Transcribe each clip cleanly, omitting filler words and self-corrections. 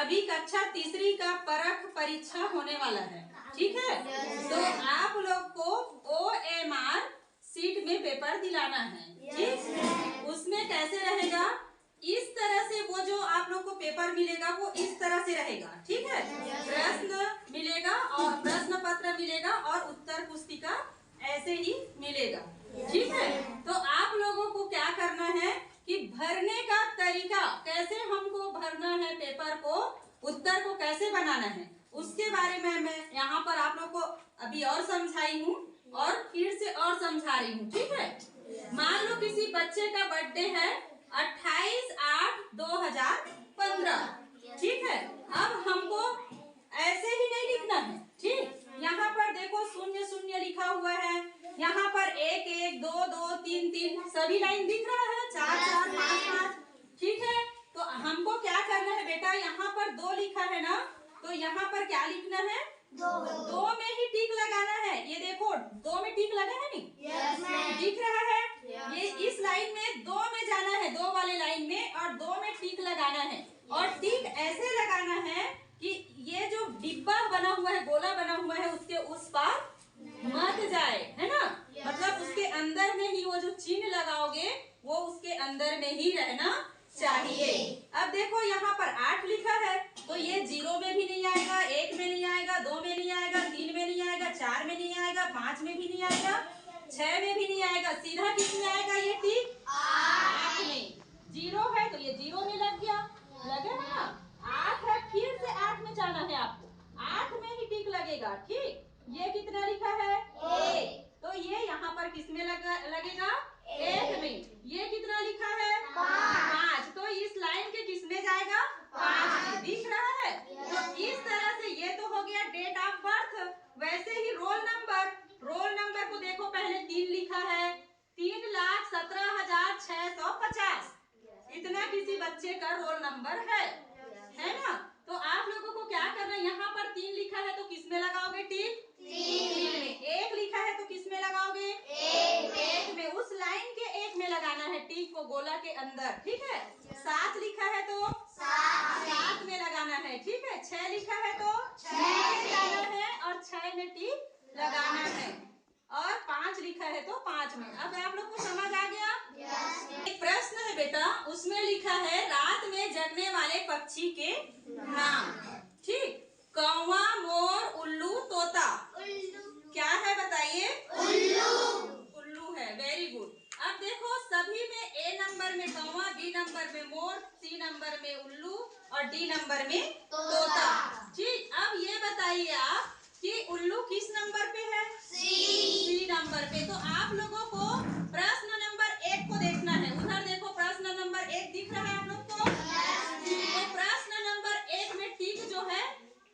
अभी कक्षा तीसरी का परख परीक्षा होने वाला है, ठीक है। तो आप लोग को OMR सीट में पेपर दिलाना है, ठीक। उसमें कैसे रहेगा, इस तरह से वो जो आप लोग को पेपर मिलेगा वो इस तरह से रहेगा, ठीक है। प्रश्न मिलेगा और प्रश्न पत्र मिलेगा और उत्तर पुस्तिका ऐसे ही मिलेगा, ठीक है। तो आप लोगों को क्या करना है कि भरने का तरीका, कैसे हमको भरना है पेपर को, उत्तर को कैसे बनाना है, उसके बारे में मैं यहाँ पर आप लोग को अभी और समझाई हूँ और फिर से और समझा रही हूँ, ठीक है। मान लो किसी बच्चे का बर्थडे है 28/8/2015, ठीक है। अब हमको ऐसे ही नहीं लिखना है, ठीक। यहाँ पर देखो 0 लिखा हुआ है, यहाँ पर 1 1 2 2 3 3 सभी लाइन दिख रहा है, 4 4 5 5, ठीक है। तो हमको क्या करना है बेटा, यहाँ पर 2 लिखा है ना, तो यहाँ पर क्या लिखना है, 2 में ही टिक लगाना है। ये देखो 2 में टिक लगा है नहीं, दिख रहा है। ये इस लाइन में 2 में जाना है, 2 वाले लाइन में, और 2 में टिक लगाना है। और टिक ऐसे लगाना है कि ये जो डिब्बा बना हुआ है, गोला बना हुआ है, उसके उस पार मत जाए, है ना। मतलब उसके अंदर में ही वो जो चिन्ह लगाओगे वो उसके अंदर में ही रहना चाहिए। अब देखो यहाँ पर 8 लिखा है, तो ये 0 में भी नहीं आएगा, 1 में नहीं आएगा, 2 में नहीं आएगा, 3 में नहीं आएगा, 4 में नहीं आएगा, 5 में भी नहीं आएगा, 6 में भी नहीं आएगा। सीधा किस में आएगा, ये टिक 8 में। 0 है तो ये 0 में लग गया, लगे ना। 8 है, फिर से 8 में जाना है आपको, 8 में ही टिक लगेगा, ठीक। ये कितना लिखा है, 1, तो ये यहाँ पर किस में लगेगा, 1 में। ये कितना लिखा है, 5, तो इस लाइन के किस में जाएगा, 5 में। दिख रहा है। तो इस तरह से ये तो हो गया डेट ऑफ बर्थ। वैसे ही रोल नंबर को देखो, पहले 3 लिखा है, 3,17,650, इतना किसी बच्चे का रोल नंबर है ना। तो आप लोगों को क्या करना है, यहाँ पर 3 लिखा है तो किस में लगाओगे टिक, 3 में। 1 लिखा है तो किस में लगाओगे, 1 में। उस लाइन के 1 में लगाना है टिक को, गोला के अंदर, ठीक है। 7 लिखा है तो 7 में लगाना है, ठीक है। 6 लिखा है तो 6 में लगाना है और 6 में टिक लगाना है, और 5 लिखा है तो 5 में। अब आप लोग को समझ आ गया। एक प्रश्न है बेटा, उसमें लिखा है रात में जगने वाले पक्षी के नाम, ठीक। कौवा, मोर, उल्लू, तोता। क्या है बताइए, उल्लू है, वेरी गुड। अब देखो सभी में A नंबर में कौवा, B नंबर में मोर, C नंबर में उल्लू और D नंबर में तोता, ठीक। अब ये बताइए आप कि उल्लू किस नंबर पे है, C नंबर पे। तो आप लोगों को प्रश्न नंबर 1 को देखना है। उधर देखो प्रश्न नंबर 1 दिख रहा है आप लोग को। तो प्रश्न नंबर 1 में टिक जो है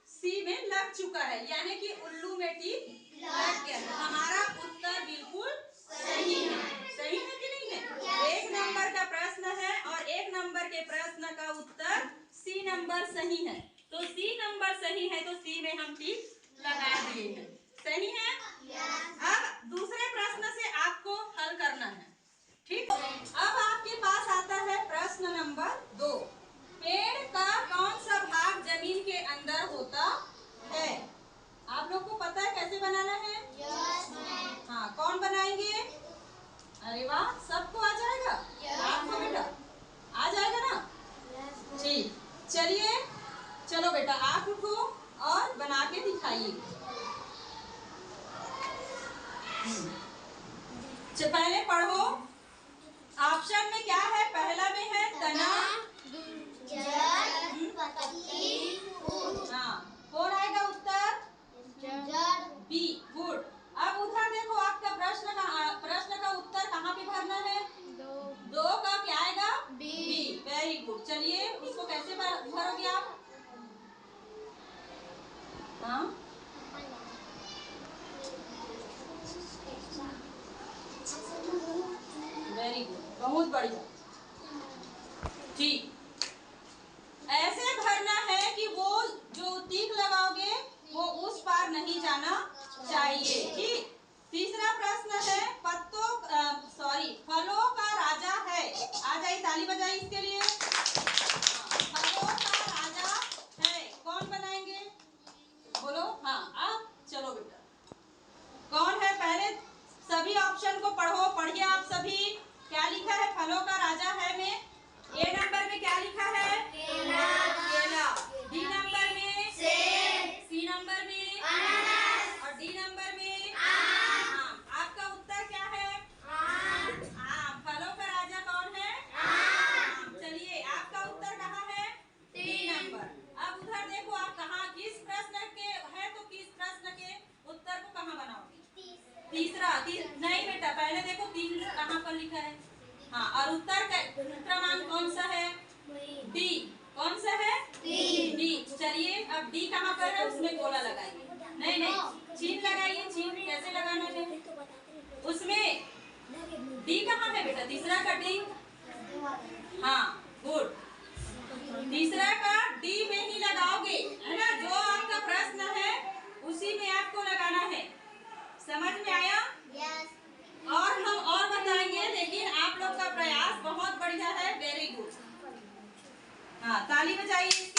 C में लग चुका है, यानी कि उल्लू में टिक लग गया। हमारा उत्तर बिल्कुल सही है, सही है कि नहीं है। 1 नंबर का प्रश्न है और 1 नंबर के प्रश्न का उत्तर C नंबर सही है। तो C नंबर सही है तो C में हम टिक लगा दिए हैं, सही है। अब दूसरे प्रश्न से आपको हल करना है, ठीक। अब आपके पास आता है प्रश्न नंबर 2। पेड़ का कौन सा भाग जमीन के अंदर होता है। आप लोग को पता है कैसे बनाना है, हाँ। कौन बनाएंगे, अरे वाह, सबको आ जाएगा, आपको बेटा आ जाएगा ना, ठीक। चलिए, चलो बेटा आप उठो और बना के दिखाइए। पहले पढ़ो, ऑप्शन में क्या है, पहला में है तना, हाँ। कौन आएगा उत्तर, बी, गुड। अब उधर देखो आपका प्रश्न का उत्तर कहाँ पे भरना है, 2 का क्या आएगा, बी, वेरी गुड। चलिए उसको कैसे भरोगे आप, हाँ। वेरी गुड, बहुत बढ़िया, ठीक। ऐसे भरना है कि वो जो टिक लगाओगे वो उस पार नहीं जाना चाहिए, ठीक। तीसरा प्रश्न है फलों का राजा है। आ जाइए, ताली बजाइए इसके लिए। फलों का राजा हाँ, और उत्तर क्रमांक कौन सा है? डी। कौन सा है? डी। चलिए अब डी कहाँ पर है उसमें गोला लगाइए। नहीं नहीं, चिन्ह लगाइए। चिन्ह कैसे लगाना है उसमें? डी कहाँ है बेटा? तीसरा का डी। हाँ गुड। तीसरा का डी में ही लगाओगे, है ना? जो आपका प्रश्न है उसी में आपको लगाना है। समझ में आया? और हम और बताएंगे, लेकिन आप लोग का प्रयास बहुत बढ़िया है। Very good. हाँ, ताली बजाइए।